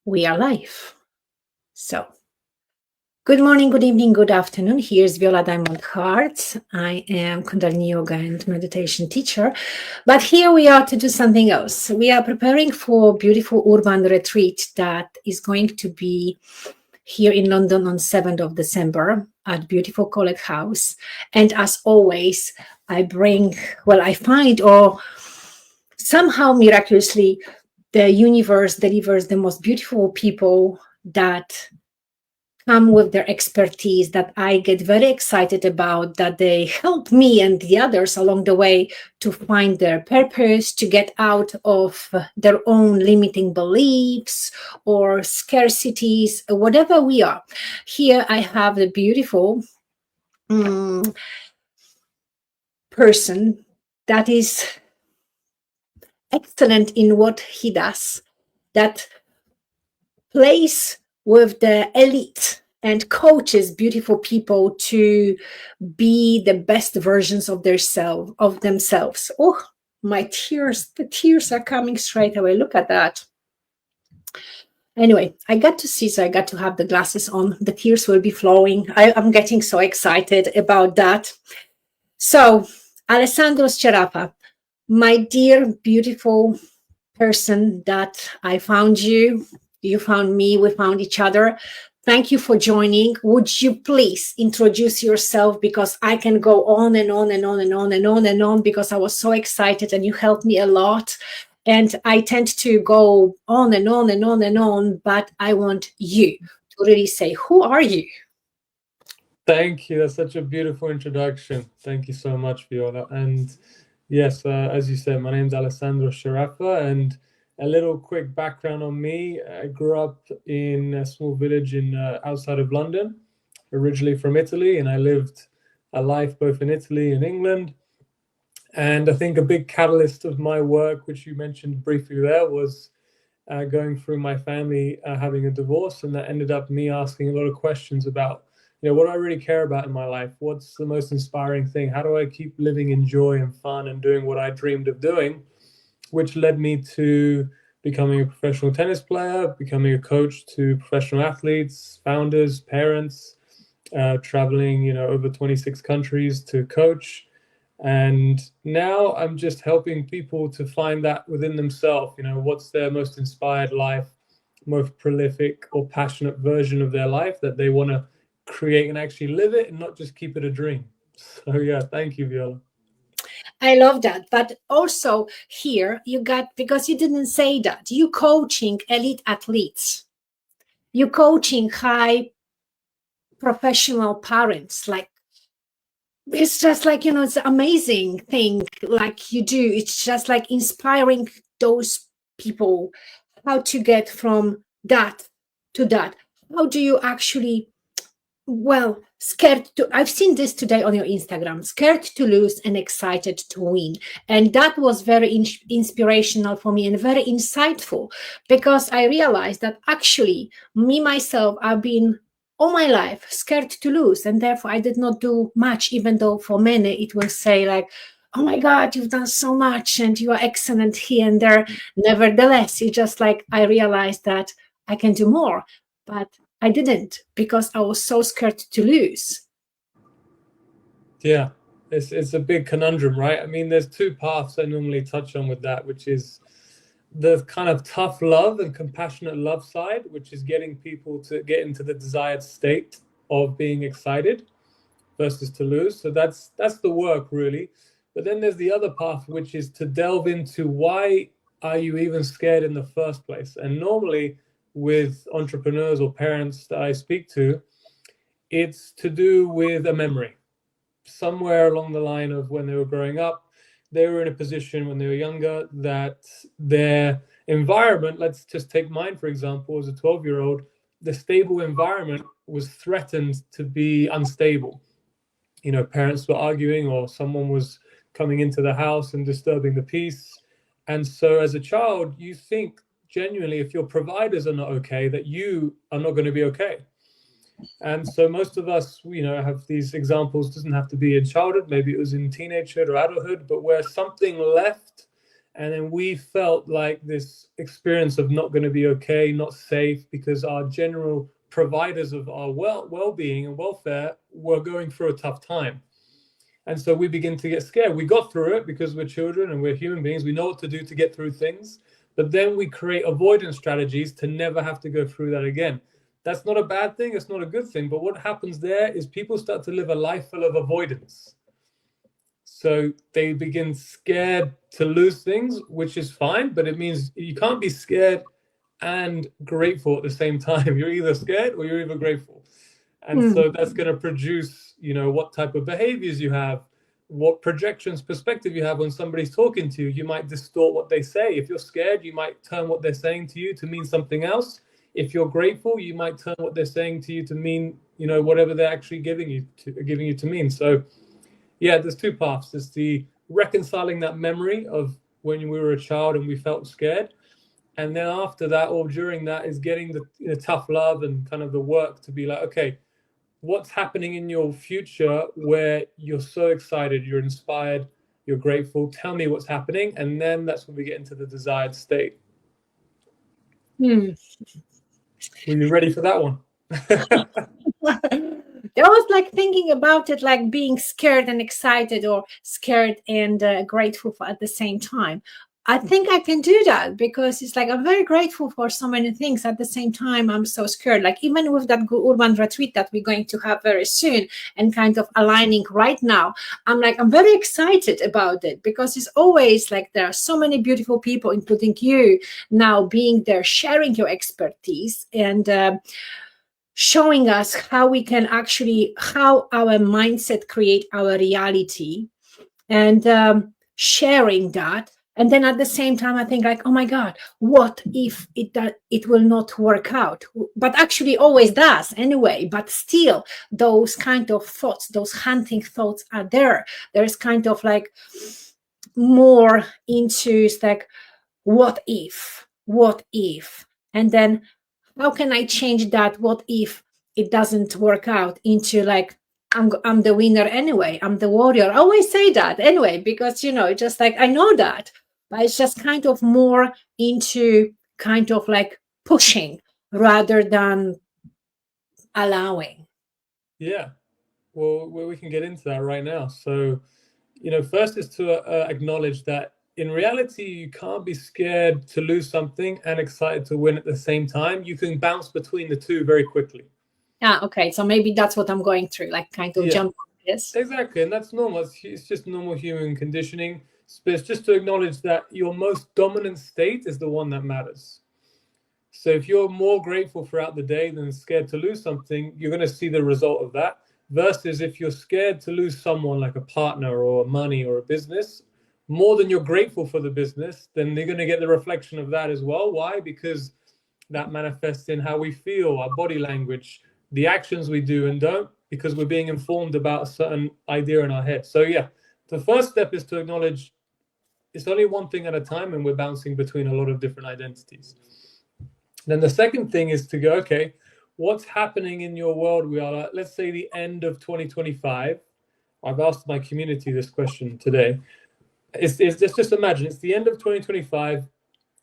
we are live. So, good morning, good evening, good afternoon. Here's Viola Diamond Heart. I am Kundalini Yoga and meditation teacher, but here we are to do something else. We are preparing for a beautiful urban retreat that is going to be here in London on 7th of December at beautiful College House. And as always, I find, or somehow miraculously, the universe delivers the most beautiful people that come with their expertise that I get very excited about, that they help me and the others along the way to find their purpose, to get out of their own limiting beliefs or scarcities, whatever we are. Here I have the beautiful person that is excellent in what he does, that plays with the elite and coaches beautiful people to be the best versions of themselves. Oh, the tears are coming straight away. Look at that. Anyway, I got to see, so I got to have the glasses on. The tears will be flowing. I'm getting so excited about that. So, Alessandro Sciaraffa, my dear, beautiful person that I found you. You found me, we found each other. Thank you for joining. Would you please introduce yourself, because I can go on and on and on and on and on and on, because I was so excited and you helped me a lot. And I tend to go on and on and on and on, but I want you to really say, who are you? Thank you. That's such a beautiful introduction. Thank you so much, Viola. And yes, as you said, my name's Alessandro Sciaraffa, and a little quick background on me. I grew up in a small village in outside of London, originally from Italy, and I lived a life both in Italy and England. And I think a big catalyst of my work, which you mentioned briefly there, was going through my family having a divorce, and that ended up me asking a lot of questions about, what do I really care about in my life? What's the most inspiring thing? How do I keep living in joy and fun and doing what I dreamed of doing? Which led me to becoming a professional tennis player, becoming a coach to professional athletes, founders, parents, traveling, over 26 countries to coach. And now I'm just helping people to find that within themselves, what's their most inspired life, most prolific or passionate version of their life that they want to create and actually live it, and not just keep it a dream. So yeah, thank you, Viola. I love that. But also here you got, because you didn't say that, you coaching elite athletes, you coaching high professional parents. Like, it's just like, it's an amazing thing like you do. It's just like inspiring those people how to get from that to that. How do you actually, I've seen this today on your Instagram, scared to lose and excited to win. And that was very inspirational for me and very insightful, because I realized that actually me, myself, I've been all my life scared to lose. And therefore I did not do much, even though for many it will say like, oh my God, you've done so much and you are excellent here and there. Nevertheless, it's just like, I realized that I can do more. But I didn't, because I was so scared to lose. Yeah, it's a big conundrum, right? I mean, there's two paths I normally touch on with that, which is the kind of tough love and compassionate love side, which is getting people to get into the desired state of being excited versus to lose. So that's the work, really. But then there's the other path, which is to delve into why are you even scared in the first place? And normally with entrepreneurs or parents that I speak to, it's to do with a memory. Somewhere along the line of when they were growing up, they were in a position when they were younger that their environment, let's just take mine, for example, as a 12-year-old, the stable environment was threatened to be unstable. Parents were arguing, or someone was coming into the house and disturbing the peace. And so as a child, you think genuinely, if your providers are not okay, that you are not going to be okay. And so most of us, have these examples. Doesn't have to be in childhood, maybe it was in teenagehood or adulthood, but where something left And then we felt like this experience of not going to be okay, not safe, because our general providers of our well-being and welfare were going through a tough time. And so we begin to get scared. We got through it because we're children and we're human beings. We know what to do to get through things. But then we create avoidance strategies to never have to go through that again. That's not a bad thing. It's not a good thing. But what happens there is people start to live a life full of avoidance. So they begin scared to lose things, which is fine, but it means you can't be scared and grateful at the same time. You're either scared or you're either grateful. And so that's going to produce, what type of behaviors you have, what projections, perspective you have when somebody's talking to you. You might distort what they say. If you're scared, you might turn what they're saying to you to mean something else. If you're grateful, you might turn what they're saying to you to mean, whatever they're actually giving you to mean. So yeah, there's two paths. There's the reconciling that memory of when we were a child and we felt scared. And then after that or during that is getting the tough love and kind of the work to be like, okay, what's happening in your future where you're so excited, you're inspired, you're grateful. Tell me what's happening. And then that's when we get into the desired state. Were you ready for that one? I was like thinking about it, like being scared and excited, or scared and grateful at the same time. I think I can do that because it's like I'm very grateful for so many things. At the same time, I'm so scared. Like even with that urban retreat that we're going to have very soon and kind of aligning right now, I'm very excited about it because it's always like there are so many beautiful people, including you, now being there, sharing your expertise and showing us how we can how our mindset create our reality and sharing that. And then at the same time, I think like, oh my God, what if it will not work out? But actually always does anyway, but still those kind of thoughts, those hunting thoughts are there. There's kind of like more into it's like, what if? And then how can I change that? What if it doesn't work out into like, I'm the winner anyway. I'm the warrior. I always say that anyway, because, just like, I know that, but it's just kind of more into kind of like pushing rather than allowing. Yeah. Well, we can get into that right now. So, first is to acknowledge that in reality, you can't be scared to lose something and excited to win at the same time. You can bounce between the two very quickly. Okay. So maybe that's what I'm going through, like kind of jump on this. Exactly. And that's normal. It's just normal human conditioning. But it's just to acknowledge that your most dominant state is the one that matters. So if you're more grateful throughout the day than scared to lose something, you're going to see the result of that. Versus if you're scared to lose someone like a partner or money or a business, more than you're grateful for the business, then they're going to get the reflection of that as well. Why? Because that manifests in how we feel, our body language, the actions we do and don't, because we're being informed about a certain idea in our head. So yeah, the first step is to acknowledge it's only one thing at a time and we're bouncing between a lot of different identities. Then the second thing is to go, okay, what's happening in your world? We are at, let's say, the end of 2025. I've asked my community this question today. It's just imagine it's the end of 2025.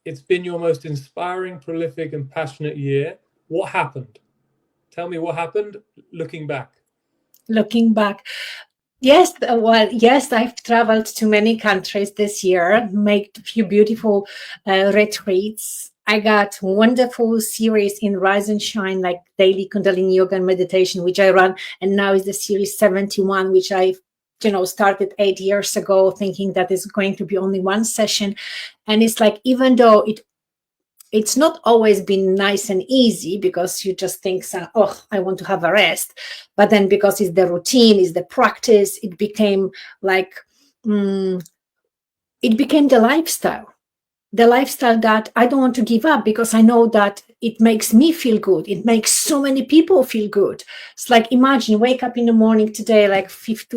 It's been your most inspiring, prolific, and passionate year. What happened? Tell me what happened looking back. Yes, I've traveled to many countries this year, made a few beautiful retreats. I got wonderful series in Rise and Shine, like daily Kundalini yoga and meditation, which I run. And now is the series 71, which I started 8 years ago, thinking that it's going to be only one session. And it's like, even though it's not always been nice and easy, because you just think, oh, I want to have a rest. But then because it's the routine, it's the practice, it became like, it became the lifestyle that I don't want to give up, because I know that it makes me feel good. It makes so many people feel good. It's like, imagine, wake up in the morning today, like 5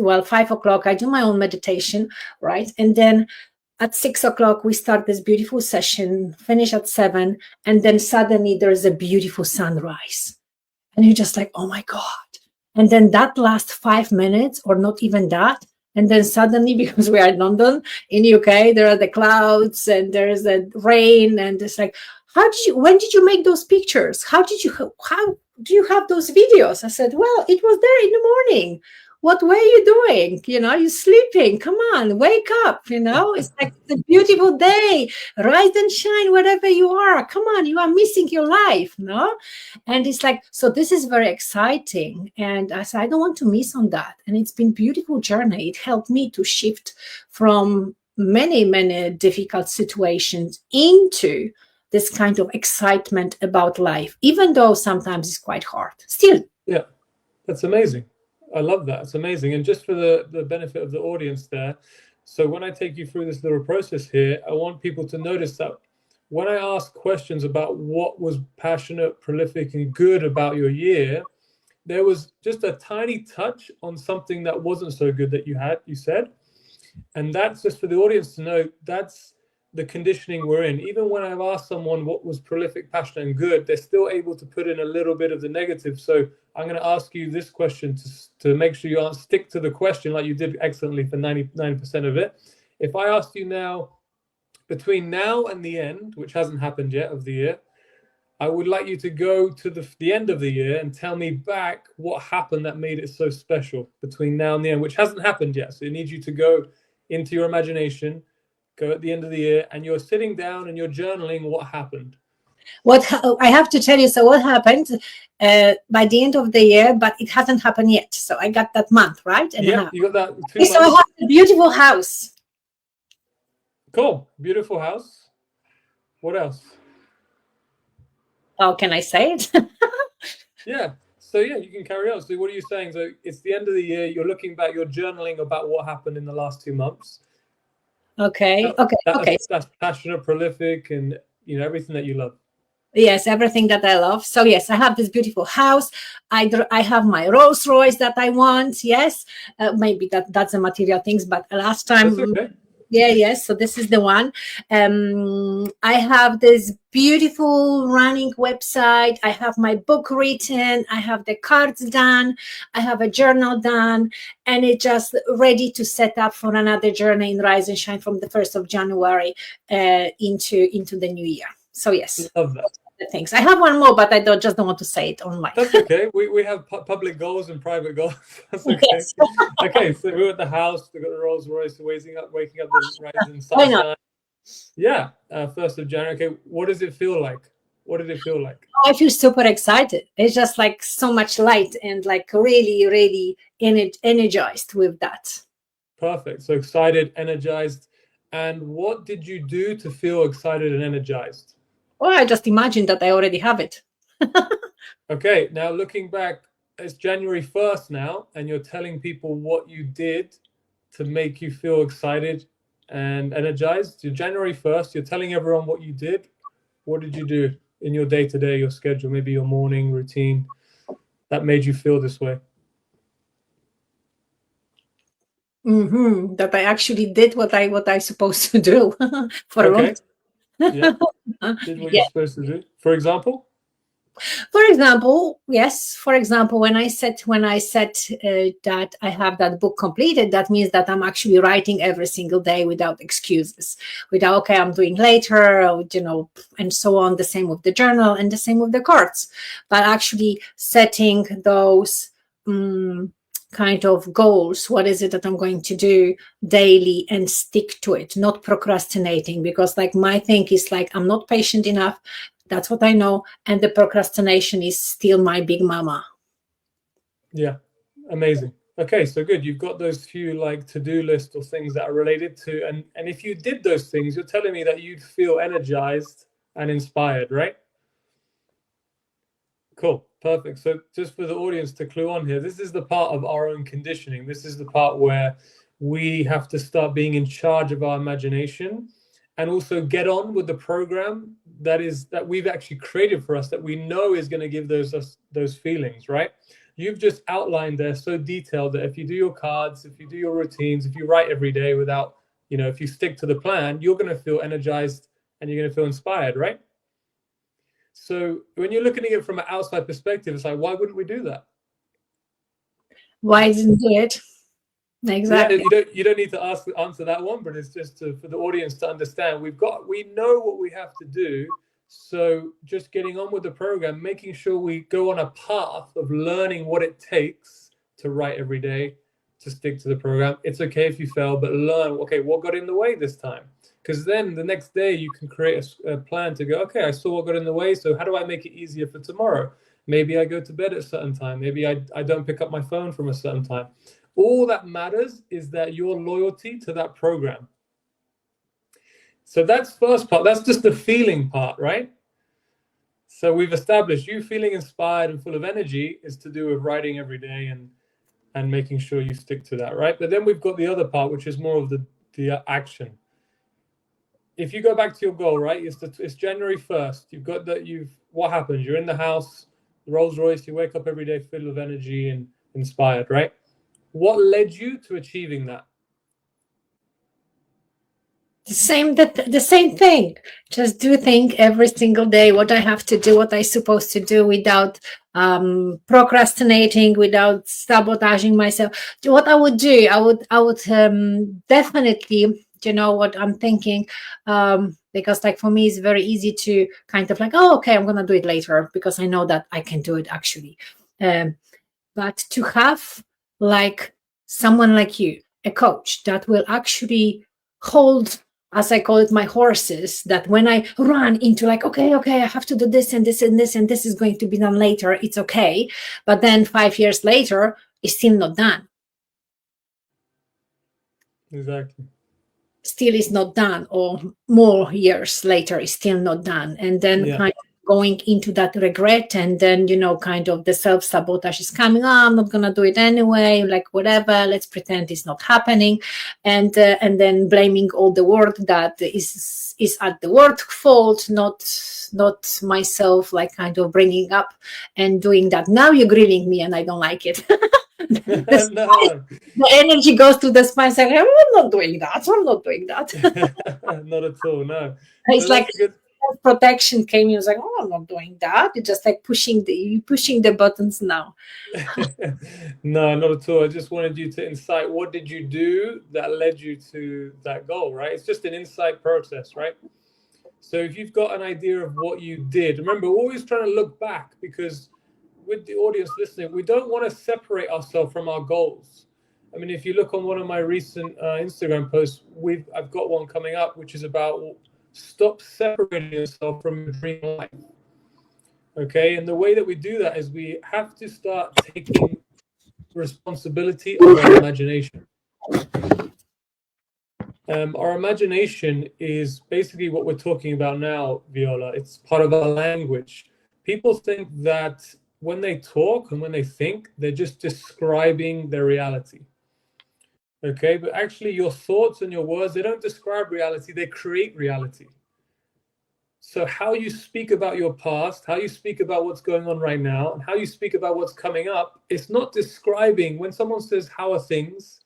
o'clock, I do my own meditation, right? And then at 6 o'clock, we start this beautiful session, finish at 7, and then suddenly there's a beautiful sunrise. And you're just like, oh my God. And then that lasts 5 minutes or not even that. And then suddenly, because we are in London, in UK, there are the clouds and there's the rain, and it's like, when did you make those pictures? How do you have those videos? I said, well, it was there in the morning. What were you doing? You're sleeping. Come on, wake up. It's like the beautiful day. Rise and shine wherever you are. Come on, you are missing your life, no? And it's like, so this is very exciting. And I said, I don't want to miss on that. And it's been a beautiful journey. It helped me to shift from many, many difficult situations into this kind of excitement about life, even though sometimes it's quite hard. Still. Yeah, that's amazing. I love that. It's amazing. And just for the benefit of the audience there, so when I take you through this little process here, I want people to notice that when I ask questions about what was passionate, prolific, and good about your year, there was just a tiny touch on something that wasn't so good that you said. And that's just for the audience to know, that's the conditioning we're in. Even when I've asked someone what was prolific, passionate, and good, they're still able to put in a little bit of the negative. So I'm going to ask you this question to make sure you stick to the question like you did excellently for 99% of it. If I asked you now, between now and the end, which hasn't happened yet of the year, I would like you to go to the end of the year and tell me back what happened that made it so special between now and the end, which hasn't happened yet. So I need you to go into your imagination, go at the end of the year, and you're sitting down and you're journaling what happened. I have to tell you, so what happened by the end of the year, but it hasn't happened yet. So I got that month, right? Yeah, you got that 2 months. So I have a beautiful house. Cool. Beautiful house. What else? Oh, can I say it? Yeah. So yeah, you can carry on. So what are you saying? So it's the end of the year. You're looking back. You're journaling about what happened in the last 2 months. Okay. That's passionate, prolific, and everything that you love. Yes, everything that I love. So yes, I have this beautiful house. I have my Rolls Royce that I want. Yes, maybe that's the material things. But last time. That's okay. Yeah, yes. So this is the one. I have this beautiful running website. I have my book written. I have the cards done. I have a journal done, and it's just ready to set up for another journey in Rise and Shine from the 1st of January into the new year. So yes, love that. Thanks. I have one more, but I don't want to say it online. That's okay. We have public goals and private goals. That's okay. Yes. Okay, so we're at the house. We've got the Rolls Royce. Waking up the rising sunshine. Yeah, 1st of January. Okay, what does it feel like? What did it feel like? I feel super excited. It's just like so much light and like really, really energized with that. Perfect. So excited, energized. And what did you do to feel excited and energized? Well, I just imagined that I already have it. Okay, now looking back, it's January 1st now, and you're telling people what you did to make you feel excited and energized. So January 1st, you're telling everyone what you did. What did you do in your day-to-day, your schedule, maybe your morning routine that made you feel this way? That I actually did what I supposed to do for a long time. Yeah. Did what you're supposed to do. For example? Yes. For example, when I said that I have that book completed, that means that I'm actually writing every single day without excuses, without, okay, I'm doing later, and so on. The same with the journal and the same with the cards, but actually setting those kind of goals. What is it that I'm going to do daily and stick to it, not procrastinating, because like my thing is like, I'm not patient enough. That's what I know. And the procrastination is still my big mama. Yeah. Amazing. Okay. So good. You've got those few like to-do lists or things that are related to, and if you did those things, you're telling me that you'd feel energized and inspired, right? Cool. Perfect. So just for the audience to clue on here, this is the part of our own conditioning. This is the part where we have to start being in charge of our imagination and also get on with the program that we've actually created for us, that we know is going to give those feelings, right? You've just outlined there so detailed that if you do your cards, if you do your routines, if you write every day without, if you stick to the plan, you're going to feel energized and you're going to feel inspired, right? So when you're looking at it from an outside perspective, it's like, why wouldn't we do that? Why didn't do it? Exactly. Yeah, you don't need to answer that one, but it's just for the audience to understand. We know what we have to do. So just getting on with the program, making sure we go on a path of learning what it takes to write every day, to stick to the program. It's okay if you fail, but learn, okay, what got in the way this time? Because then the next day you can create a plan to go, okay, I saw what got in the way, so how do I make it easier for tomorrow? Maybe I go to bed at a certain time. Maybe I don't pick up my phone from a certain time. All that matters is that your loyalty to that program. So that's first part. That's just the feeling part, right? So we've established you feeling inspired and full of energy is to do with writing every day and making sure you stick to that, right? But then we've got the other part, which is more of the action. If you go back to your goal, right? It's January 1st. You've got that. What happens? You're in the house, the Rolls Royce. You wake up every day full of energy and inspired, right? What led you to achieving that? The same thing. Just do think every single day what I have to do, what I'm supposed to do, without procrastinating, without sabotaging myself. What I would do, I would definitely, you know what I'm thinking, because like for me it's very easy to kind of like, oh, okay, I'm gonna do it later because I know that I can do it actually. But to have like someone like you, a coach that will actually hold, as I call it, my horses, that when I run into like, okay, I have to do this and this and this, and this is going to be done later, it's okay. But then 5 years later, it's still not done. Exactly. Still is not done, or more years later is still not done. And then kind of going into that regret, and then, you know, kind of the self-sabotage is coming. I'm not gonna do it anyway, like whatever, let's pretend it's not happening, and then blaming all the work that is at the work fault, not myself, like kind of bringing up and doing that. Now you're grilling me and I don't like it. No. The energy goes to the spine saying, I'm not doing that, Not at all, no. It's So like good. protection came in. I was like, oh, I'm not doing that. You're just like pushing the buttons now. No, not at all. I just wanted you to insight, what did you do that led you to that goal, right? It's just an insight process, right? So if you've got an idea of what you did, remember, we're always trying to look back, because with the audience listening, we don't want to separate ourselves from our goals. I mean, if you look on one of my recent Instagram posts, I've got one coming up, which is about stop separating yourself from your dream life. Okay, and the way that we do that is we have to start taking responsibility of our imagination. Our imagination is basically what we're talking about now, Viola. It's part of our language. People think that when they talk and when they think, they're just describing their reality. Okay, but actually your thoughts and your words, they don't describe reality, they create reality. So how you speak about your past, how you speak about what's going on right now, and how you speak about what's coming up, it's not describing. When someone says, how are things?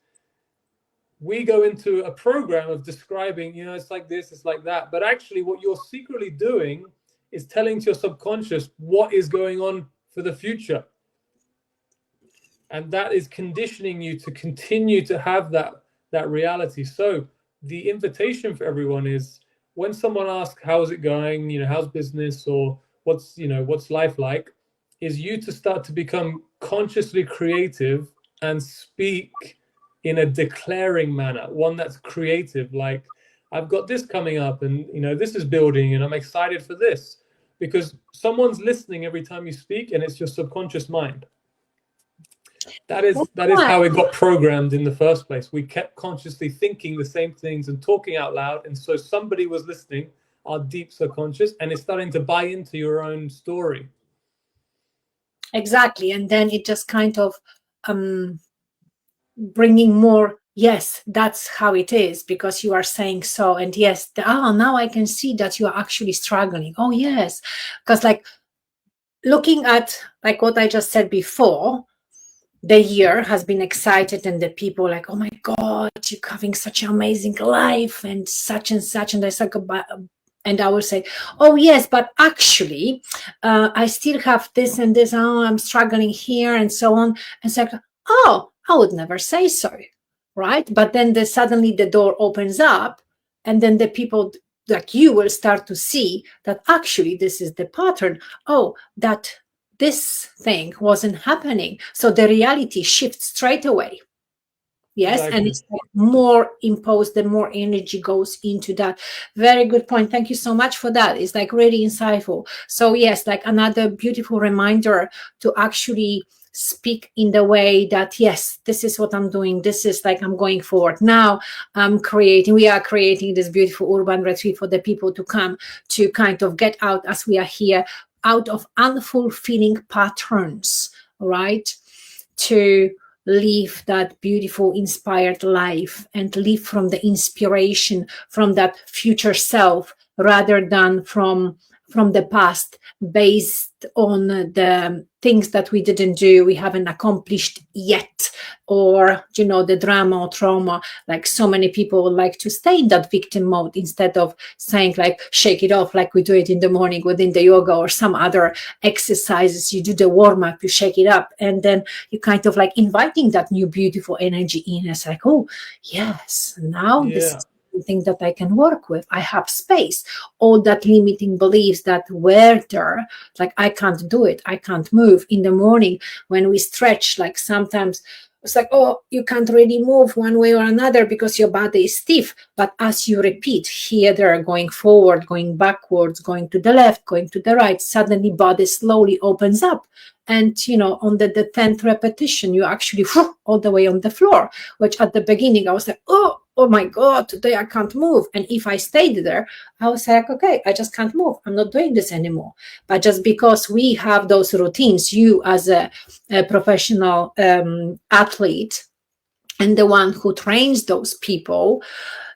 We go into a program of describing, you know, it's like this, it's like that. But actually what you're secretly doing is telling to your subconscious what is going on for the future. And that is conditioning you to continue to have that reality. So the invitation for everyone is, when someone asks, how's it going? You know, how's business, or what's life like? Is you to start to become consciously creative and speak in a declaring manner, one that's creative, like, I've got this coming up, and you know, this is building, and I'm excited for this, because someone's listening every time you speak, and it's your subconscious mind. That is how it got programmed in the first place. We kept consciously thinking the same things and talking out loud, and so somebody was listening, our deep subconscious, and it's starting to buy into your own story. Exactly. And then it just kind of bringing more, yes, that's how it is, because you are saying so. And yes, now I can see that you are actually struggling. Oh yes, because like looking at like what I just said before, the year has been excited, and the people like, oh my God, you're having such an amazing life and such, and I like, and I will say, oh yes, but actually I still have this and this, oh, I'm struggling here and so on. And it's like, oh, I would never say so. right? But then suddenly the door opens up, and then the people like you will start to see that actually this is the pattern. Oh, that this thing wasn't happening. So the reality shifts straight away. Yes, and Exactly. it's like more imposed, the more energy goes into that. Very good point. Thank you so much for that. It's like really insightful. So yes, like another beautiful reminder to actually speak in the way that, yes, this is what I'm doing. This is like I'm going forward. Now we are creating this beautiful urban retreat for the people to come to kind of get out as we are here, out of unfulfilling patterns, right? To live that beautiful inspired life and live from the inspiration from that future self rather than from the past, based on the things that we didn't do, we haven't accomplished yet, or the drama or trauma. Like so many people would like to stay in that victim mode instead of saying like shake it off, like we do it in the morning within the yoga or some other exercises. You do the warm-up, you shake it up, and then you kind of like inviting that new beautiful energy in. It's like, oh yes, now this Yeah. is something that I can work with. I have space. All that limiting beliefs that were there, like I can't do it, I can't move. In the morning when we stretch, like sometimes it's like, oh, you can't really move one way or another because your body is stiff. But as you repeat here, there, going forward, going backwards, going to the left, going to the right, suddenly body slowly opens up. And, on the 10th repetition, you actually all the way on the floor, which at the beginning I was like, oh my God, today I can't move. And if I stayed there, I was like, okay, I just can't move. I'm not doing this anymore. But just because we have those routines, you as a professional athlete and the one who trains those people,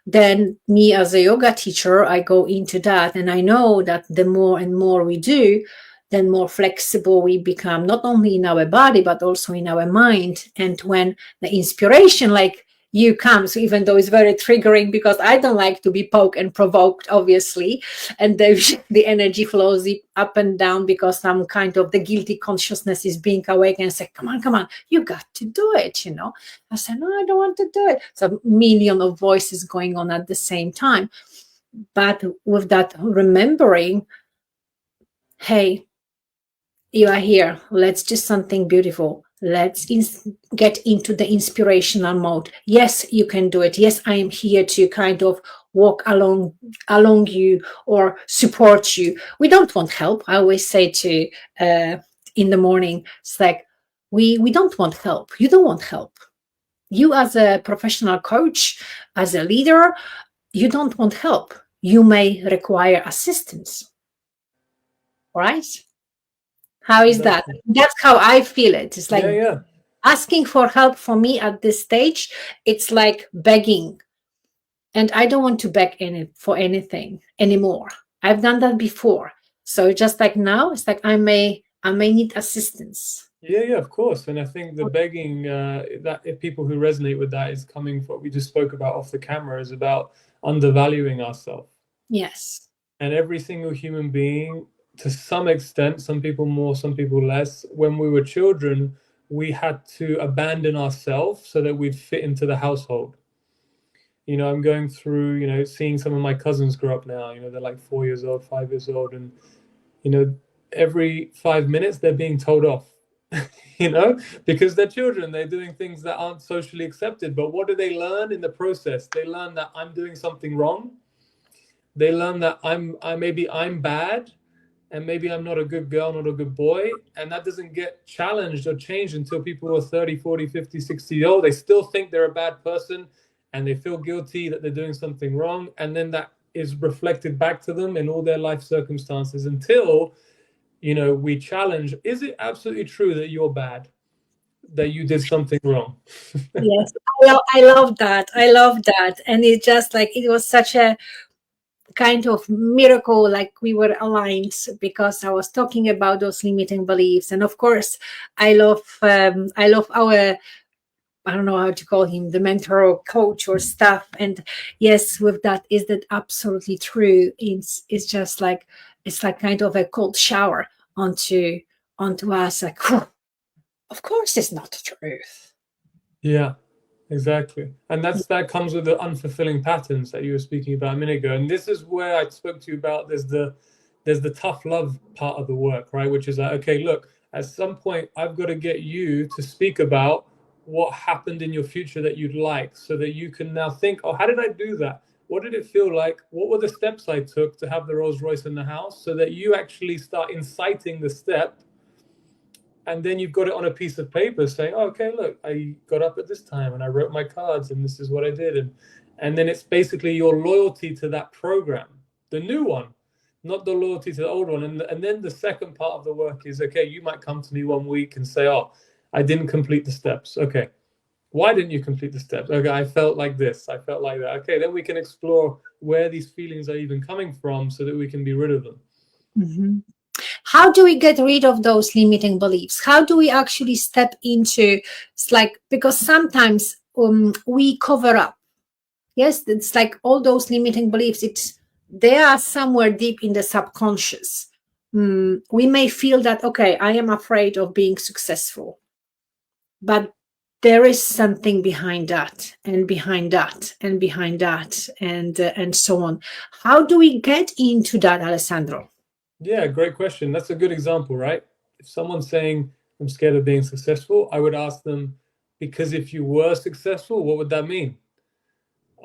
then me as a yoga teacher, I go into that, and I know that the more and more we do, then more flexible we become, not only in our body but also in our mind. And when the inspiration like you comes, even though it's very triggering because I don't like to be poked and provoked, obviously, and the energy flows up and down because some kind of the guilty consciousness is being awakened and say, come on, you got to do it. I said, no, I don't want to do it. So a million of voices going on at the same time. But with that remembering, hey, you are here. Let's do something beautiful. Let's get into the inspirational mode. Yes, you can do it. Yes, I am here to kind of walk along you or support you. We don't want help. I always say to in the morning, it's like we don't want help. You don't want help. You as a professional coach, as a leader, you don't want help. You may require assistance, right? How is that? Exactly. That's how I feel it. It's like Yeah. asking for help for me at this stage. It's like begging. And I don't want to beg for anything anymore. I've done that before. So just like now, it's like I may need assistance. Yeah, of course. And I think the begging, that if people who resonate with that is coming from what we just spoke about off the camera, is about undervaluing ourselves. Yes. And every single human being, to some extent, some people more, some people less, when we were children, we had to abandon ourselves so that we'd fit into the household. I'm going through, seeing some of my cousins grow up now. They're like 4 years old, 5 years old, and every 5 minutes they're being told off. Because they're children, they're doing things that aren't socially accepted. But what do they learn in the process? They learn that I'm doing something wrong. They learn that maybe I'm bad, and maybe I'm not a good girl, not a good boy. And that doesn't get challenged or changed until people are 30, 40, 50, 60 years old. They still think they're a bad person, and they feel guilty that they're doing something wrong. And then that is reflected back to them in all their life circumstances until we challenge, is it absolutely true that you're bad, that you did something wrong? Yes. I love that. I love that. And it's just like it was such a kind of miracle, like we were aligned, because I was talking about those limiting beliefs. And of course, I love our, I don't know how to call him, the mentor or coach or staff. And yes, with that, is that absolutely true? It's just like, it's like kind of a cold shower onto us. Like, of course, it's not the truth. Yeah. Exactly. And that comes with the unfulfilling patterns that you were speaking about a minute ago. And this is where I spoke to you about there's the tough love part of the work, right? Which is like, okay, look, at some point I've got to get you to speak about what happened in your future that you'd like, so that you can now think, oh, how did I do that? What did it feel like? What were the steps I took to have the Rolls Royce in the house? So that you actually start inciting the step, and then you've got it on a piece of paper saying, oh, okay, look, I got up at this time and I wrote my cards and this is what I did. And then it's basically your loyalty to that program, the new one, not the loyalty to the old one. And then the second part of the work is, okay, you might come to me one week and say, oh, I didn't complete the steps. Okay. Why didn't you complete the steps? Okay, I felt like this. I felt like that. Okay, then we can explore where these feelings are even coming from so that we can be rid of them. Mm-hmm. How do we get rid of those limiting beliefs? How do we actually step into, it's like, because sometimes we cover up. Yes, it's like all those limiting beliefs, they are somewhere deep in the subconscious. We may feel that, okay, I am afraid of being successful, but there is something behind that and behind that and behind that and so on. How do we get into that, Alessandro? Yeah, great question. That's a good example, right? If someone's saying, I'm scared of being successful, I would ask them, because if you were successful, what would that mean?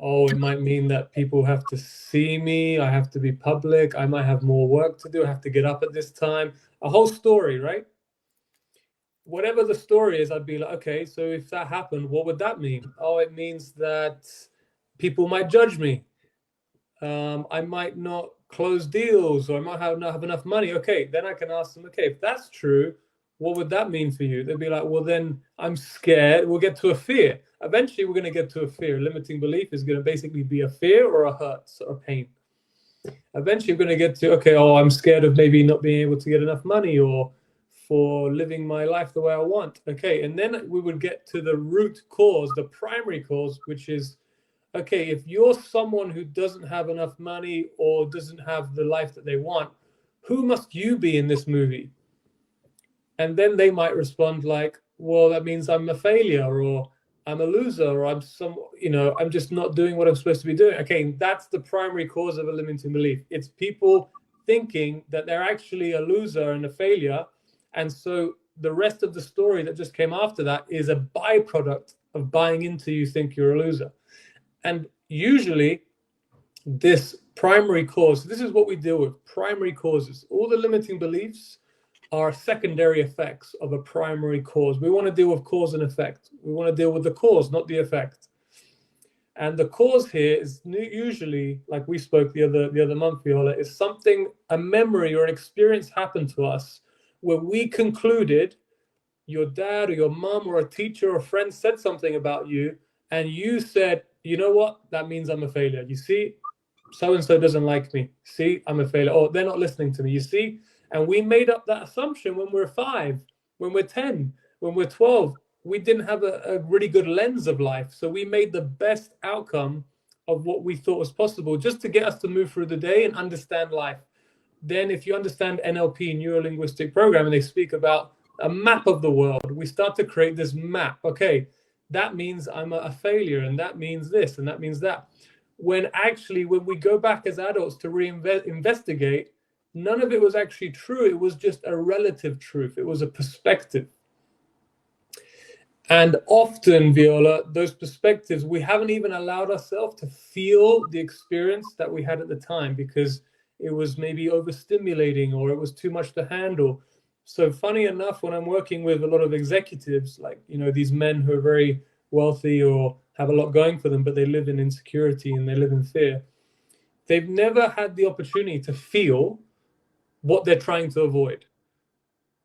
Oh, it might mean that people have to see me, I have to be public, I might have more work to do, I have to get up at this time. A whole story, right? Whatever the story is, I'd be like, okay, so if that happened, what would that mean? Oh, it means that people might judge me. I might not close deals, or I might not have enough money. Okay, then I can ask them, okay, if that's true, what would that mean for you? They'd be like, well, then I'm scared. We'll get to a fear. Eventually, we're going to get to a fear. Limiting belief is going to basically be a fear or a hurt or a pain. Eventually, we're going to get to, okay, oh, I'm scared of maybe not being able to get enough money, or for living my life the way I want. Okay, and then we would get to the root cause, the primary cause, which is, okay, if you're someone who doesn't have enough money or doesn't have the life that they want, who must you be in this movie? And then they might respond like, well, that means I'm a failure, or I'm a loser, or I'm just not doing what I'm supposed to be doing. Okay, that's the primary cause of a limiting belief. It's people thinking that they're actually a loser and a failure. And so the rest of the story that just came after that is a byproduct of buying into you think you're a loser. And usually this primary cause, this is what we deal with, primary causes. All the limiting beliefs are secondary effects of a primary cause. We want to deal with cause and effect. We want to deal with the cause, not the effect. And the cause here is usually, like we spoke the other month, Viola, is something, a memory or an experience happened to us where we concluded your dad or your mom or a teacher or a friend said something about you, and you said, you know what, that means I'm a failure. You see, so-and-so doesn't like me. See, I'm a failure. Oh, they're not listening to me. You see? And we made up that assumption when we're 5, when we're 10, when we're 12. We didn't have a really good lens of life. So we made the best outcome of what we thought was possible just to get us to move through the day and understand life. Then if you understand NLP, neuro-linguistic programming, they speak about a map of the world. We start to create this map. Okay, that means I'm a failure, and that means this, and that means that. When actually, when we go back as adults to investigate, none of it was actually true. It was just a relative truth. It was a perspective. And often, Viola, those perspectives, we haven't even allowed ourselves to feel the experience that we had at the time because it was maybe overstimulating or it was too much to handle. So funny enough, when I'm working with a lot of executives, like, these men who are very wealthy or have a lot going for them, but they live in insecurity and they live in fear, they've never had the opportunity to feel what they're trying to avoid.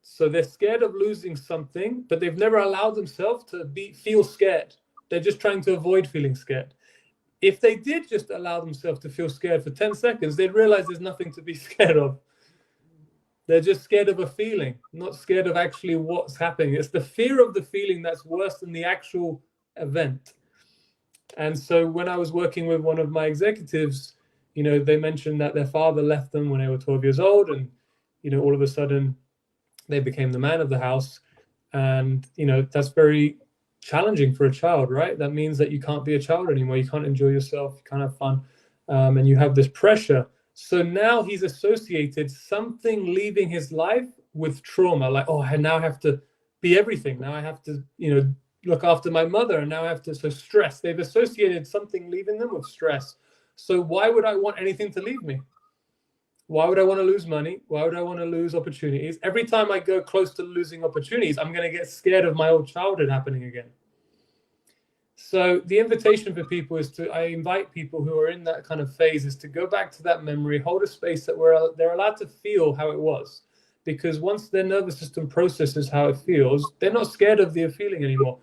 So they're scared of losing something, but they've never allowed themselves to feel scared. They're just trying to avoid feeling scared. If they did just allow themselves to feel scared for 10 seconds, they'd realize there's nothing to be scared of. They're just scared of a feeling, not scared of actually what's happening. It's the fear of the feeling that's worse than the actual event. And so when I was working with one of my executives, they mentioned that their father left them when they were 12 years old. And, all of a sudden they became the man of the house. And, that's very challenging for a child, right? That means that you can't be a child anymore. You can't enjoy yourself, you can't have fun, and you have this pressure. So now he's associated something leaving his life with trauma, like, oh, I now have to be everything. Now I have to, look after my mother, and now I have to, so stress. They've associated something leaving them with stress. So why would I want anything to leave me? Why would I want to lose money? Why would I want to lose opportunities? Every time I go close to losing opportunities, I'm going to get scared of my old childhood happening again. So the invitation for people is I invite people who are in that kind of phase is to go back to that memory, hold a space that they're allowed to feel how it was. Because once their nervous system processes how it feels, they're not scared of the feeling anymore.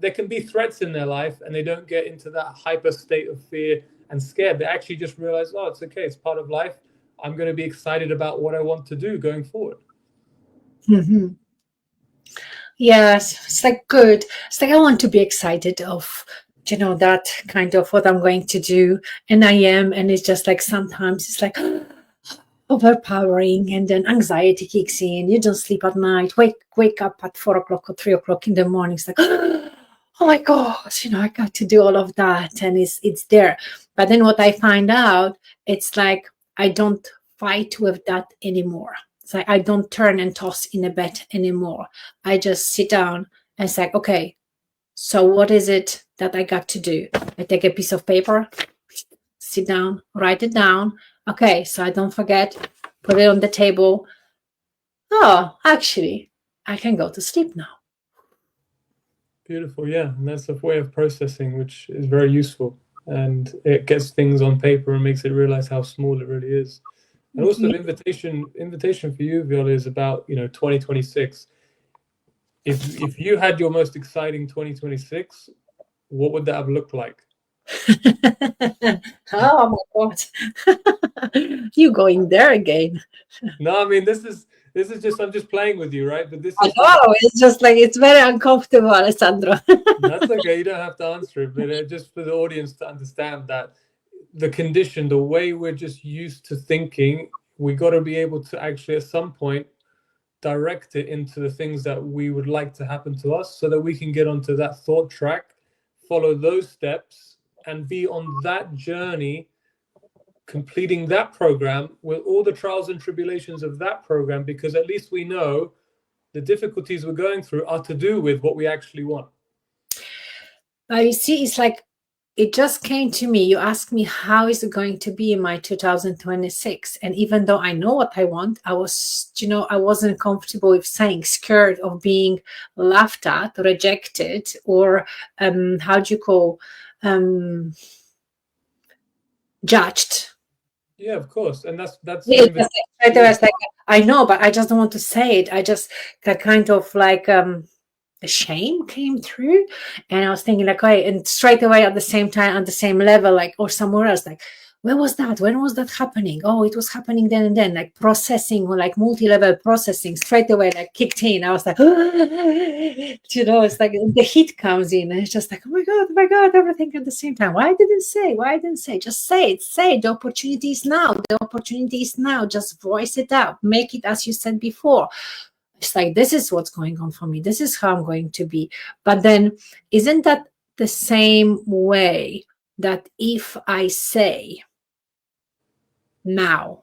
There can be threats in their life, and they don't get into that hyper state of fear and scared. They actually just realize, oh, it's okay, it's part of life. I'm going to be excited about what I want to do going forward. Mm-hmm. Yes, it's like good. It's like I want to be excited of, that kind of what I'm going to do, and I am, and it's just like sometimes it's like overpowering, and then anxiety kicks in. You don't sleep at night. Wake up at 4 o'clock or 3 o'clock in the morning. It's like, oh my gosh, I got to do all of that, and it's there. But then what I find out, it's like I don't fight with that anymore. It's like I don't turn and toss in a bed anymore. I just sit down and it's like, okay, so what is it that I got to do? I take a piece of paper, sit down, write it down. Okay, so I don't forget, put it on the table. Oh, actually, I can go to sleep now. Beautiful, yeah. And that's a way of processing, which is very useful. And it gets things on paper and makes it realize how small it really is. And also the invitation for you, Viola, is about, 2026. If you had your most exciting 2026, what would that have looked like? Oh my God. You going there again. No, I mean, this is just, I'm just playing with you, right? But this I is know, it's just like, it's very uncomfortable, Alessandro. That's okay. You don't have to answer it, but just for the audience to understand that the condition, the way we're just used to thinking, we got to be able to actually at some point direct it into the things that we would like to happen to us, so that we can get onto that thought track, follow those steps, and be on that journey, completing that program with all the trials and tribulations of that program, because at least we know the difficulties we're going through are to do with what we actually want. You see, it's like, it just came to me. You asked me, how is it going to be in my 2026? And even though I know what I want, I was, I wasn't comfortable with saying, scared of being laughed at, rejected, or how do you call, judged. Yeah, of course. And that's Right away, I was like, I know, but I just don't want to say it. I just got kind of like the shame came through, and I was thinking like, okay, and straight away at the same time, at the same level, like, or somewhere else, like, where was that? When was that happening? Oh, it was happening then and then, like processing, or like multi-level processing straight away, like kicked in. I was like, it's like the heat comes in, and it's just like, oh my God, everything at the same time. Why didn't say? Just say it. The opportunity is now. Just voice it out. Make it as you said before. It's like, this is what's going on for me. This is how I'm going to be. But then, isn't that the same way that if I say now,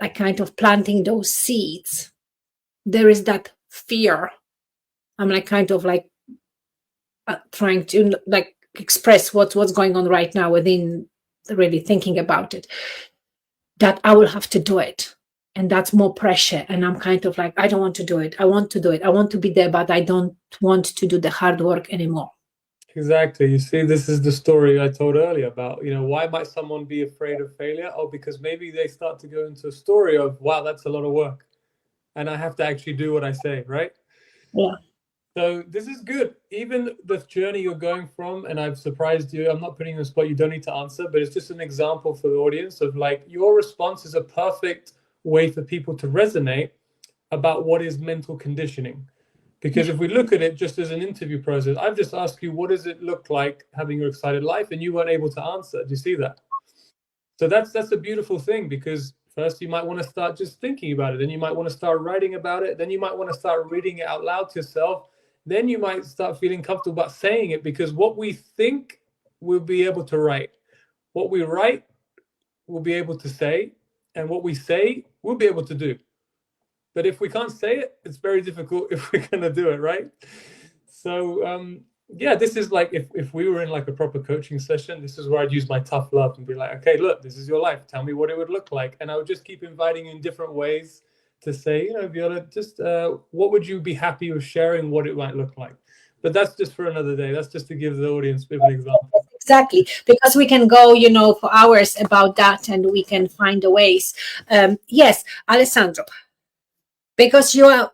like kind of planting those seeds, there is that fear. I'm like kind of like trying to like express what's going on right now within really thinking about it, that I will have to do it. And that's more pressure. And I'm kind of like, I don't want to do it. I want to do it. I want to be there, but I don't want to do the hard work anymore. Exactly. You see, this is the story I told earlier about, why might someone be afraid of failure? Oh, because maybe they start to go into a story of, wow, that's a lot of work, and I have to actually do what I say, right? Yeah. So this is good. Even the journey you're going from, and I've surprised you, I'm not putting you on the spot, you don't need to answer, but it's just an example for the audience of like, your response is a perfect way for people to resonate about what is mental conditioning. Because if we look at it just as an interview process, I've just asked you, what does it look like having your excited life? And you weren't able to answer. Do you see that? So that's a beautiful thing, because first you might want to start just thinking about it. Then you might want to start writing about it. Then you might want to start reading it out loud to yourself. then you might start feeling comfortable about saying it, because what we think we'll be able to write, what we write we'll be able to say, and what we say we'll be able to do. But if we can't say it, it's very difficult if we're going to do it, right? So yeah, this is like if we were in like a proper coaching session, this is where I'd use my tough love and be like, okay, look, this is your life. Tell me what it would look like. And I would just keep inviting you in different ways to say, you know, Viola, just what would you be happy with sharing what it might look like? But that's just for another day. That's just to give the audience a bit of an example. Exactly, because we can go, you know, for hours about that, and we can find the ways. Yes, Alessandro, because you're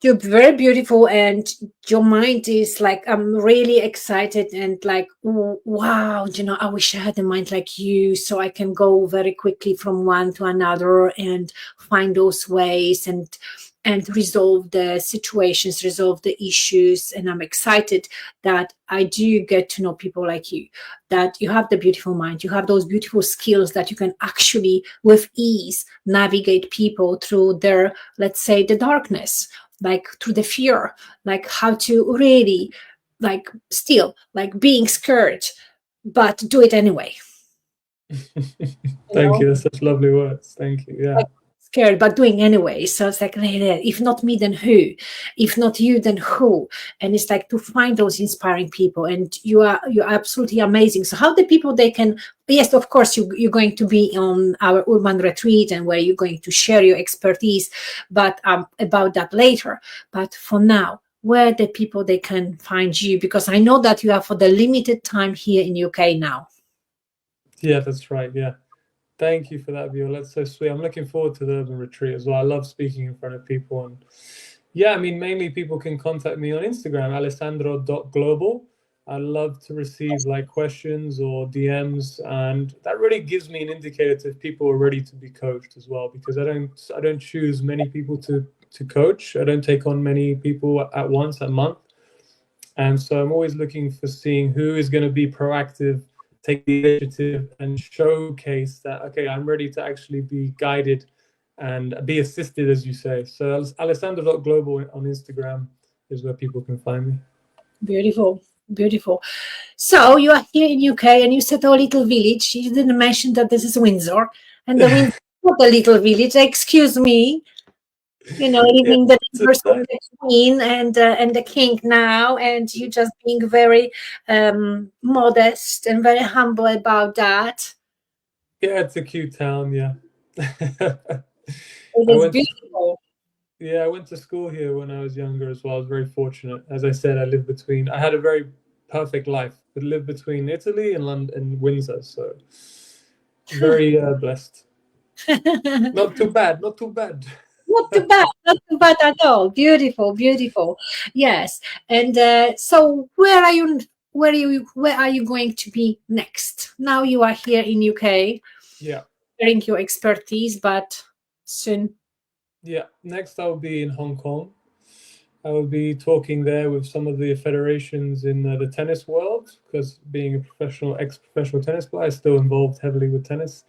very beautiful, and your mind is like, I'm really excited, and like, wow, you know, I wish I had a mind like you, so I can go very quickly from one to another and find those ways and resolve the situations, resolve the issues. And I'm excited that I do get to know people like you, that you have the beautiful mind, you have those beautiful skills that you can actually with ease navigate people through their, let's say, the darkness, like through the fear, like how to really, like, still like being scared, but do it anyway. Thank you. That's such lovely words. Thank you. Yeah. Like, scared but doing anyway. So it's like, if not me, then who? If not you, then who? And it's like to find those inspiring people, and you're absolutely amazing. So how the people they can, yes, of course you're going to be on our urban retreat, and where you're going to share your expertise, but about that later. But for now, where the people they can find you, because I know that you are for the limited time here in UK now. Yeah, that's right. Yeah. Thank you for that, Viola. That's so sweet. I'm looking forward to the urban retreat as well. I love speaking in front of people. And yeah, I mean, mainly people can contact me on Instagram, alessandro.global. I love to receive like questions or DMs, and that really gives me an indicator if people are ready to be coached as well, because I don't choose many people to coach. I don't take on many people at once a month. And so I'm always looking for seeing who is going to be proactive, take the initiative, and showcase that, okay, I'm ready to actually be guided and be assisted, as you say. So alessandro.global on Instagram is where people can find me. Beautiful, beautiful. So you are here in UK, and you said a little village. You didn't mention that this is Windsor, and the Windsor is not a little village. Excuse me. You know, living the neighbors of the queen and the king now, and you just being very modest and very humble about that. Yeah, it's a cute town. Yeah. It is beautiful. I went to school here when I was younger as well. I was very fortunate. As I said, I had a very perfect life. I lived between Italy and London and Windsor, so very blessed. Not too bad. Not too bad. Not too bad, not too bad at all. Beautiful, beautiful. Yes. And so where are you going to be next? Now you are here in UK. Yeah. Sharing your expertise, but soon. Yeah. Next I'll be in Hong Kong. I will be talking there with some of the federations in the tennis world, because being a ex-professional tennis player, I'm still involved heavily with tennis.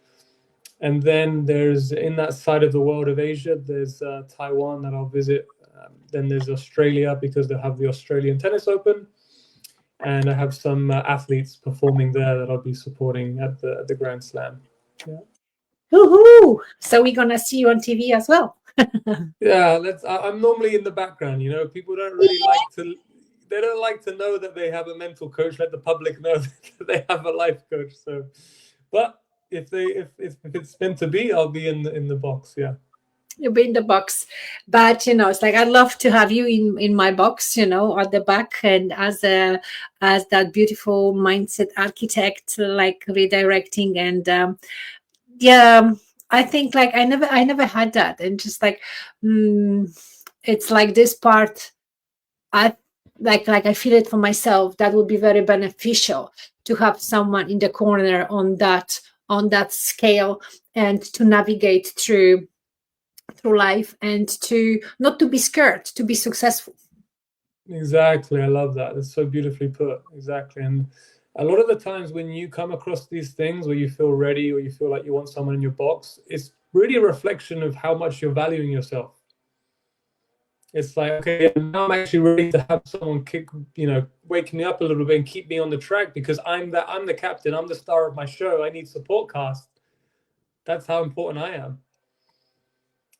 And then there's, in that side of the world of Asia, there's Taiwan that I'll visit. Then there's Australia, because they have the Australian Tennis Open. And I have some athletes performing there that I'll be supporting at the Grand Slam. Yeah. Woohoo! So we're going to see you on TV as well. Yeah, I'm normally in the background, you know. People don't really they don't like to know that they have a mental coach. Let the public know that they have a life coach. So, but if it's meant to be, I'll be in the box. Yeah, you'll be in the box, but you know, it's like I'd love to have you in my box, you know, at the back, and as that beautiful mindset architect, like redirecting. And yeah, I think like I never had that, and just like it's like this part, I like I feel it for myself. That would be very beneficial to have someone in the corner on that scale, and to navigate through life, and to not to be scared, to be successful. Exactly. I love that. That's so beautifully put. Exactly. And a lot of the times when you come across these things where you feel ready, or you feel like you want someone in your box, it's really a reflection of how much you're valuing yourself. It's like, okay, now I'm actually ready to have someone wake me up a little bit and keep me on the track, because I'm the captain, I'm the star of my show. I need support cast. That's how important I am.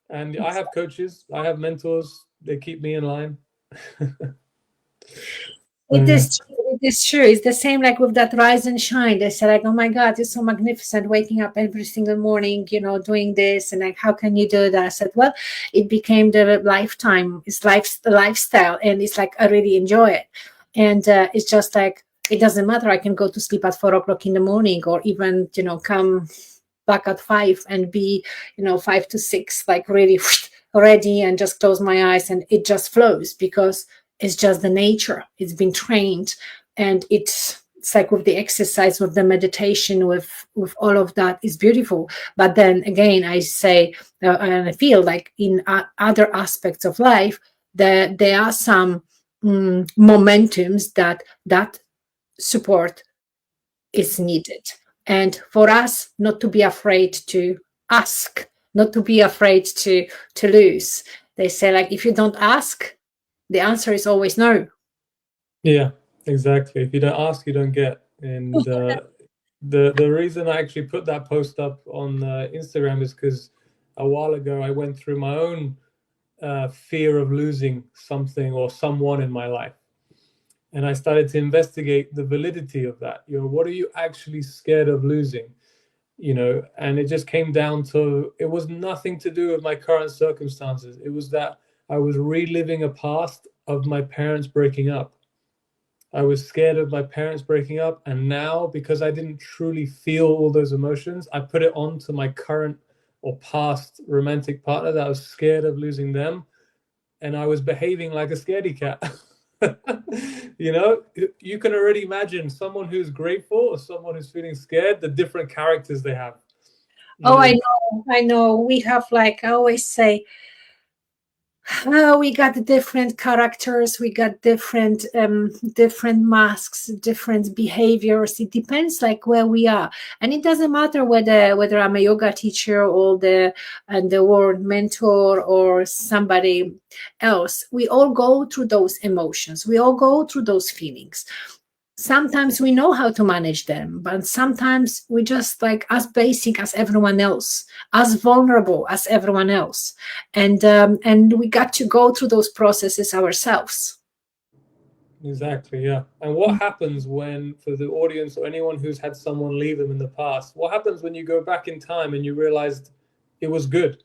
And I have coaches, I have mentors, they keep me in line. It is true. It is true. It's the same like with that rise and shine. They say like, oh my God, you're so magnificent, waking up every single morning, doing this. And like, how can you do that? I said, well, it became the lifetime. It's the lifestyle. And it's like, I really enjoy it. And it's just like, it doesn't matter. I can go to sleep at 4 o'clock in the morning, or even, come back at 5 and be, 5 to 6, like really ready, and just close my eyes, and it just flows, because it's just the nature. It's been trained, and it's like with the exercise, with the meditation, with all of that is beautiful. But then again, I say, and I feel like in other aspects of life, that there are some momentums that support is needed. And for us, not to be afraid to ask, not to be afraid to lose. They say, like, if you don't ask, the answer is always no. Yeah, exactly. If you don't ask, you don't get. And the reason I actually put that post up on Instagram is because a while ago I went through my own fear of losing something or someone in my life. And I started to investigate the validity of that. What are you actually scared of losing? And it just came down to, it was nothing to do with my current circumstances. It was that I was reliving a past of my parents breaking up. I was scared of my parents breaking up. And now, because I didn't truly feel all those emotions, I put it on to my current or past romantic partner, that I was scared of losing them. And I was behaving like a scaredy cat. You can already imagine someone who's grateful or someone who's feeling scared, the different characters they have. Oh, I know. We have, like, I always say, we got different characters, we got different masks, different behaviors. It depends, like, where we are, and it doesn't matter whether I'm a yoga teacher or the word mentor or somebody else. We all go through those emotions, we all go through those feelings. Sometimes we know how to manage them, but sometimes we just, like, as basic as everyone else, as vulnerable as everyone else, and we got to go through those processes ourselves. Exactly, yeah. And what happens when, for the audience or anyone who's had someone leave them in the past, what happens when you go back in time and you realized it was good?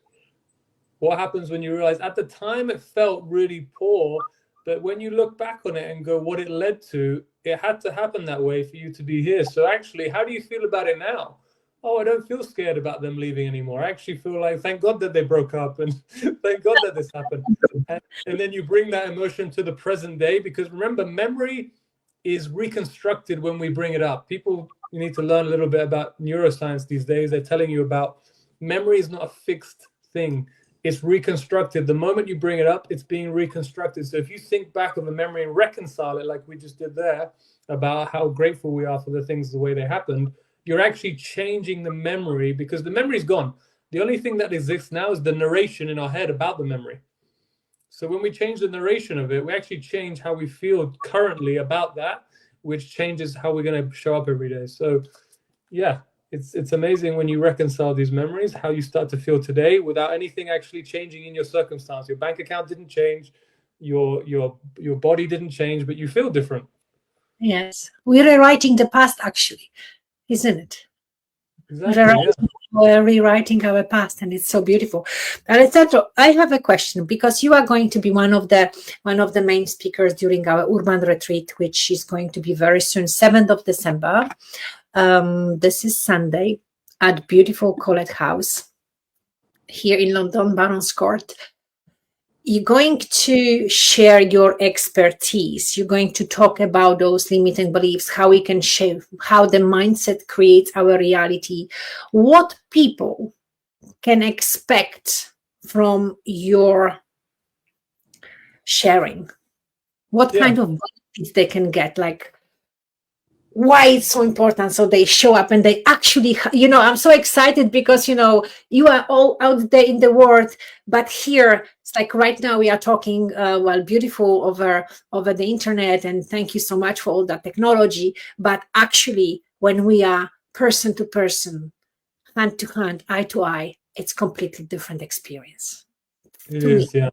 What happens when you realize at the time it felt really poor, but when you look back on it and go, what it led to, it had to happen that way for you to be here. So actually, how do you feel about it now? Oh, I don't feel scared about them leaving anymore. I actually feel like, thank God that they broke up, and thank God that this happened. And then you bring that emotion to the present day, because remember, memory is reconstructed when we bring it up. People, you need to learn a little bit about neuroscience these days. They're telling you about memory is not a fixed thing. It's reconstructed. The moment you bring it up, it's being reconstructed. So if you think back of a memory and reconcile it, like we just did there, about how grateful we are for the things the way they happened, you're actually changing the memory, because the memory's gone. The only thing that exists now is the narration in our head about the memory. So when we change the narration of it, we actually change how we feel currently about that, which changes how we're going to show up every day. So yeah, it's amazing when you reconcile these memories, how you start to feel today without anything actually changing in your circumstance. Your bank account didn't change, your body didn't change, but you feel different. Yes, we're rewriting the past, actually, isn't it? Exactly. We're rewriting our past, and it's so beautiful. Alessandro, I have a question, because you are going to be one of the main speakers during our urban retreat, which is going to be very soon, 7th of December. This is Sunday at beautiful Colette House here in London, Barons Court. You're going to share your expertise. You're going to talk about those limiting beliefs, how we can shape, how the mindset creates our reality, what people can expect from your sharing, what kind of benefits they can get. Like, why it's so important. So they show up and they actually, I'm so excited because, you are all out there in the world, but here it's like right now we are talking, beautiful over the internet. And thank you so much for all that technology. But actually, when we are person to person, hand to hand, eye to eye, it's completely different experience It to me. is, yeah.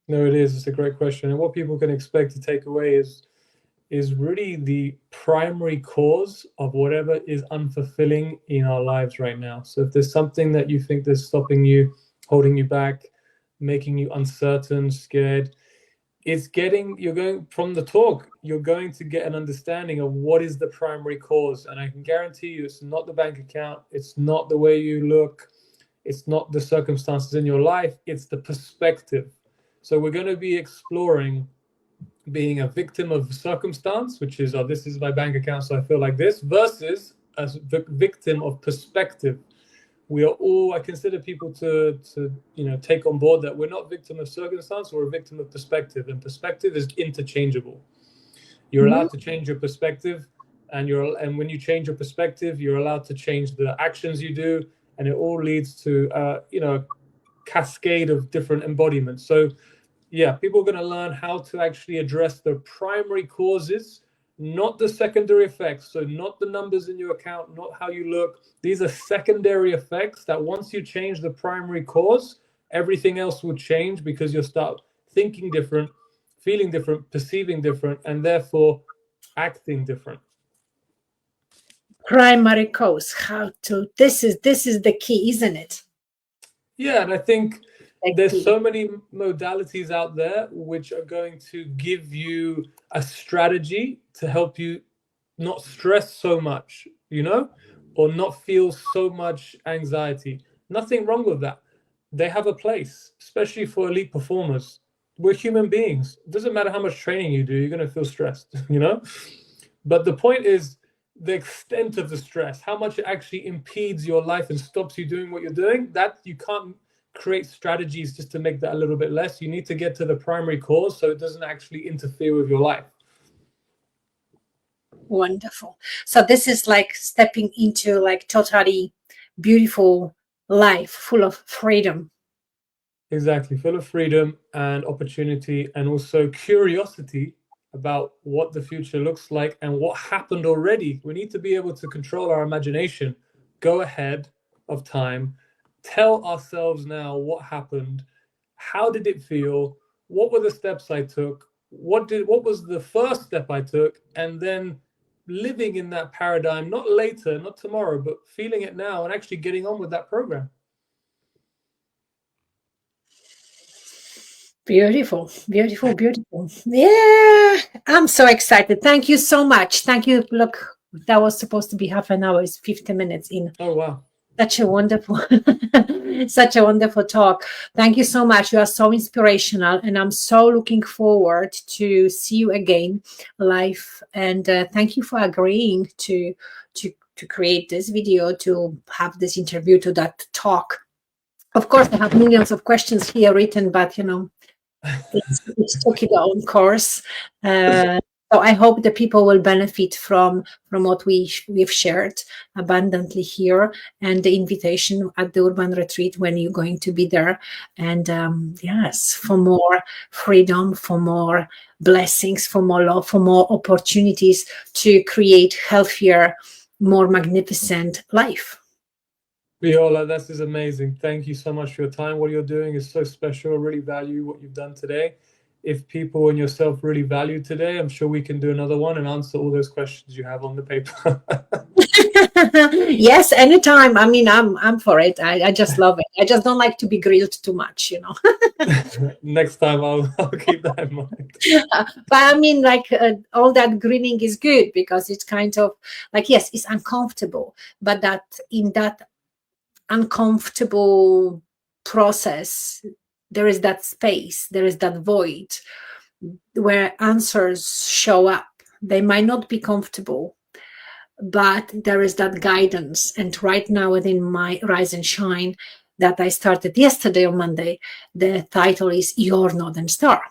No, it is. It's a great question. And what people can expect to take away is really the primary cause of whatever is unfulfilling in our lives right now. So if there's something that you think that's stopping you, holding you back, making you uncertain, scared, you're going from the talk, you're going to get an understanding of what is the primary cause. And I can guarantee you it's not the bank account, it's not the way you look, it's not the circumstances in your life, it's the perspective. So we're going to be exploring being a victim of circumstance, which is, oh, this is my bank account, so I feel like this, versus a victim of perspective. We are all, I consider people to take on board that we're not victim of circumstance, we're a victim of perspective, and perspective is interchangeable. You're allowed to change your perspective, and when you change your perspective, you're allowed to change the actions you do, and it all leads to a cascade of different embodiments. So yeah, people are going to learn how to actually address the primary causes, not the secondary effects. So not the numbers in your account, not how you look. These are secondary effects that once you change the primary cause, everything else will change because you'll start thinking different, feeling different, perceiving different, and therefore acting different. Primary cause, this is the key, isn't it? Yeah, and I think there's so many modalities out there which are going to give you a strategy to help you not stress so much, or not feel so much anxiety. Nothing wrong with that. They have a place, especially for elite performers. We're human beings. It doesn't matter how much training you do, you're going to feel stressed, But the point is the extent of the stress, how much it actually impedes your life and stops you doing what you're doing, that you can't create strategies just to make that a little bit less. You need to get to the primary cause so it doesn't actually interfere with your life. Wonderful. So this is like stepping into like totally beautiful life full of freedom. Exactly, full of freedom and opportunity, and also curiosity about what the future looks like and what happened already. We need to be able to control our imagination, go ahead of time, tell ourselves now what happened, how did it feel, what were the steps I took, what was the first step I took, and then living in that paradigm, not later, not tomorrow, but feeling it now and actually getting on with that program. Beautiful, beautiful, beautiful. Yeah, I'm so excited. Thank you so much. Thank you. Look, that was supposed to be half an hour. It's 50 minutes in. Oh, wow. Such a wonderful, such a wonderful talk. Thank you so much. You are so inspirational, and I'm so looking forward to see you again live. And thank you for agreeing to create this video, to have this interview, to that talk. Of course, I have millions of questions here written, but it's took its own course. So I hope the people will benefit from what we've shared abundantly here, and the invitation at the Urban Retreat when you're going to be there. And yes, for more freedom, for more blessings, for more love, for more opportunities to create healthier, more magnificent life. Viola, this is amazing. Thank you so much for your time. What you're doing is so special. I really value what you've done today. If people and yourself really value today, I'm sure we can do another one and answer all those questions you have on the paper. Yes, anytime. I mean, I'm for it. I just love it. I just don't like to be grilled too much, Next time I'll keep that in mind. But I mean, like all that grilling is good because it's kind of like, yes, it's uncomfortable, but that in that uncomfortable process, there is that space, there is that void where answers show up. They might not be comfortable, but there is that guidance. And right now within my Rise and Shine that I started yesterday on Monday, the title is Your Northern Star.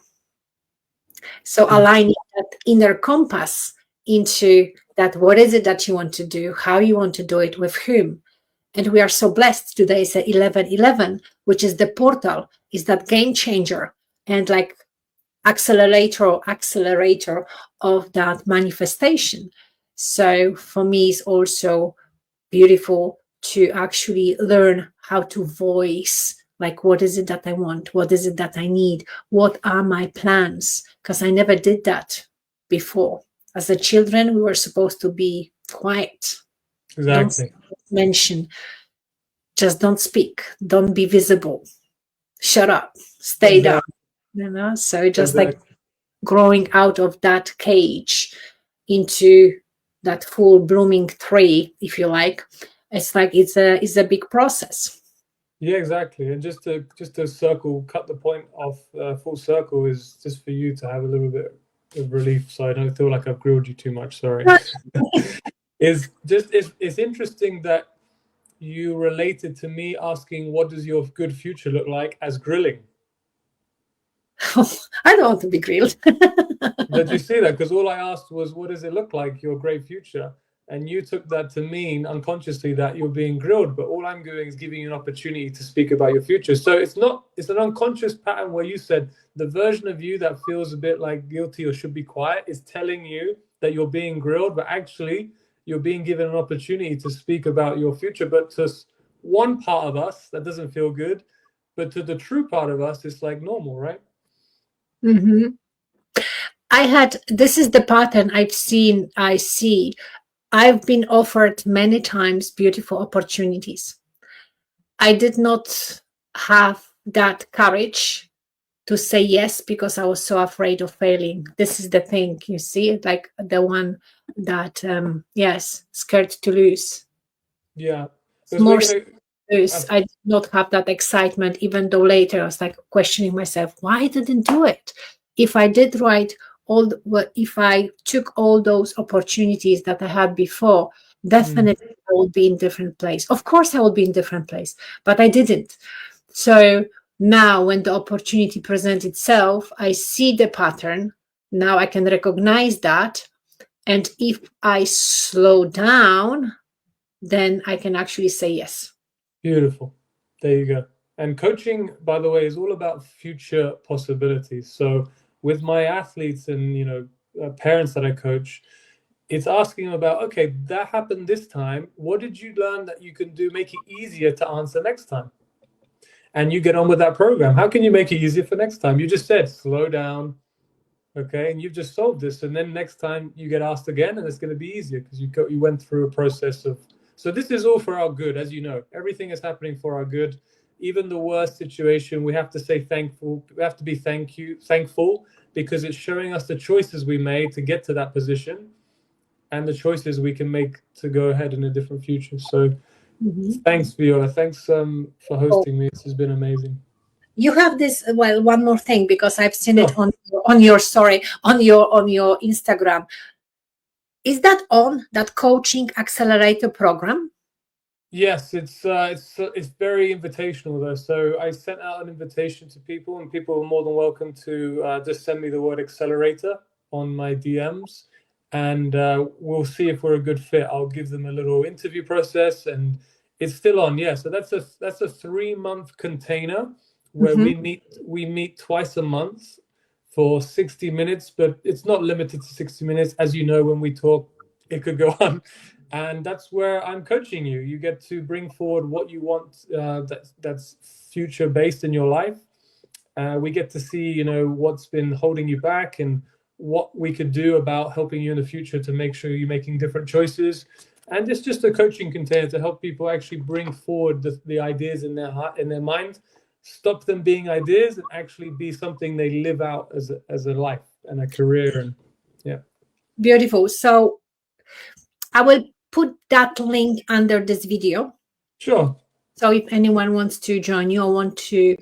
So aligning that inner compass into that. What is it that you want to do? How you want to do it? With whom? And we are so blessed. Today is 11/11, which is the portal, is that game changer and like accelerator of that manifestation. So for me, it's also beautiful to actually learn how to voice, like, what is it that I want? What is it that I need? What are my plans? Because I never did that before. As a children, we were supposed to be quiet. Exactly. Don't mention, just don't speak, don't be visible, shut up, stay down, so just like growing out of that cage into that full blooming tree, if you like. It's like it's a big process. Yeah, exactly. And just to cut the point off full circle, is just for you to have a little bit of relief, so I don't feel like I've grilled you too much. Sorry. It's interesting that you related to me asking, what does your good future look like, as grilling. I don't want to be grilled. Did you see that? Because all I asked was, what does it look like, your great future? And you took that to mean unconsciously that you're being grilled, but all I'm doing is giving you an opportunity to speak about your future. So it's an unconscious pattern where you said the version of you that feels a bit like guilty or should be quiet is telling you that you're being grilled, but actually you're being given an opportunity to speak about your future. But to one part of us, that doesn't feel good, but to the true part of us, it's like normal, right? Mm-hmm. This is the pattern I see. I've been offered many times beautiful opportunities. I did not have that courage to say yes because I was so afraid of failing. This is the thing, you see, like the one that, scared to lose. Yeah. More lose. I did not have that excitement, even though later I was like questioning myself, why I didn't do it? If I did right, if I took all those opportunities that I had before, definitely I would be in different place. Of course I would be in different place, but I didn't. So now when the opportunity presents itself, I see the pattern. Now I can recognize that. And if I slow down, then I can actually say yes. Beautiful. There you go. And coaching, by the way, is all about future possibilities. So with my athletes and parents that I coach, it's asking about, okay, that happened this time. What did you learn that you can do, make it easier to answer next time? And you get on with that program. How can you make it easier for next time? You just said, slow down. Okay. And you've just solved this. And then next time you get asked again, and it's going to be easier because you went through a process of. So this is all for our good, as you know. Everything is happening for our good. Even the worst situation, we have to say thankful. We have to be thankful, because it's showing us the choices we made to get to that position, and the choices we can make to go ahead in a different future. So thanks, Viola. Thanks for hosting me. This has been amazing. You have this, well, one more thing, because I've seen it on your story, on your Instagram. Is that on that coaching accelerator program? Yes, it's very invitational though. So I sent out an invitation to people, and people are more than welcome to just send me the word accelerator on my DMs, and we'll see if we're a good fit. I'll give them a little interview process, and it's still on. Yeah, so that's a 3-month container where we meet twice a month for 60 minutes, but it's not limited to 60 minutes. As you know, when we talk, it could go on. And that's where I'm coaching you. You get to bring forward what you want that's future based in your life. We get to see, what's been holding you back and what we could do about helping you in the future to make sure you're making different choices. And it's just a coaching container to help people actually bring forward the ideas in their heart, in their mind, stop them being ideas, and actually be something they live out as a life and a career. And yeah. Beautiful. So I will put that link under this video. Sure. So if anyone wants to join you or want to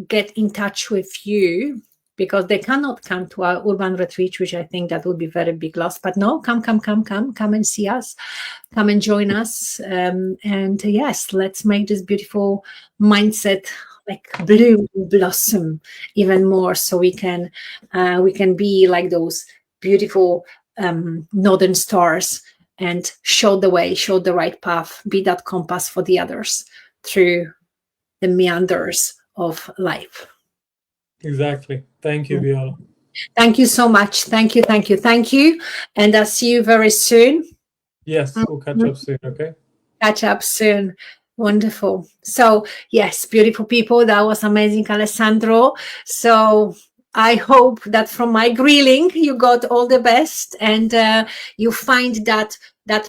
get in touch with you, because they cannot come to our urban retreat, which I think that would be very big loss. But no, come and see us, come and join us. And yes, let's make this beautiful mindset like bloom, blossom even more, so we can be like those beautiful northern stars and show the way, show the right path, be that compass for the others through the meanders of life. Exactly. Thank you, Viola. Thank you so much. Thank you, thank you, thank you. And I'll see you very soon. Yes, we'll catch up soon, okay? Catch up soon. Wonderful. So, yes, beautiful people. That was amazing, Alessandro. So, I hope that from my grilling, you got all the best and you find that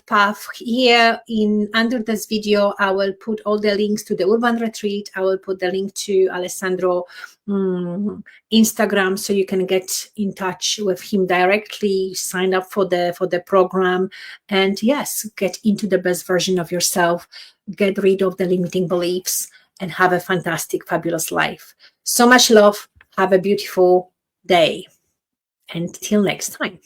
path here in under this video. I will put all the links to the urban retreat. I will put the link to Alessandro Instagram, so you can get in touch with him directly, sign up for the program, and yes, get into the best version of yourself, get rid of the limiting beliefs, and have a fantastic, fabulous life. So much love. Have a beautiful day. And till next time.